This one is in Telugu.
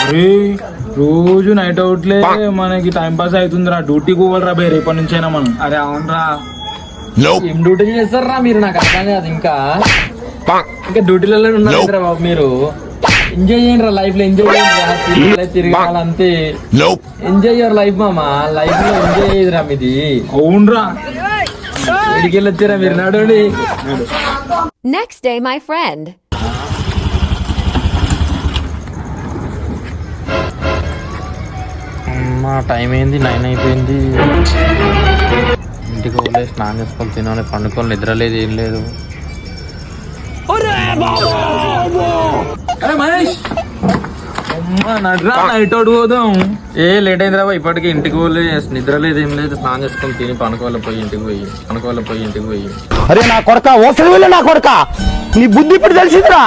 అరే రోజు నైట్ అవుట్లే మనకి టైం పాస్ అవుతుందిరా. డ్యూటీకి పోవాలిరా భయ్ రేపటి నుంచైనా మనం. అరే అవునరా, ఏం డ్యూటీ చేస్తారా మీరు? నాకు అర్థం కాదు. ఇంకా డ్యూటీలలో ఉన్నారా బాబు మీరు? ఎంజాయ్ చేయండి రా లైఫ్ లో, ఎంజాయ్ చేయండి, తిరగాలి అంతే. ఎంజాయ్ యువర్ లైఫ్ మామా, లైఫ్ లో ఎంజాయ్ చేయదురా మీది. అవునరా, ఎడికి వెళ్ళొచ్చారా మీరు? నడండి. Next day, my friend. అమ్మా టైం అయింది, 9 అయిపోయింది. ఇంటికి పోలే, స్నానం చేసుకొని తినాలి, పండుకొని నిద్రలేదు, ఏం లేదు. అరే మహేష్ నడ్రా నైట్ అవుట్ పోదాం. ఏ లేట్ అయింది రా ఇప్పటికి. ఇంటికి పోలే, నిద్ర లేదు, ఏం లేదు. స్నానం చేసుకొని తిని పనుకోవాలి, పోయి ఇంటికి పోయి. అరే నా కొడక, ఓసరి వెళ్ళి నా కొడక, నీ బుద్ధి ఇప్పుడు తెలిసిందిరా.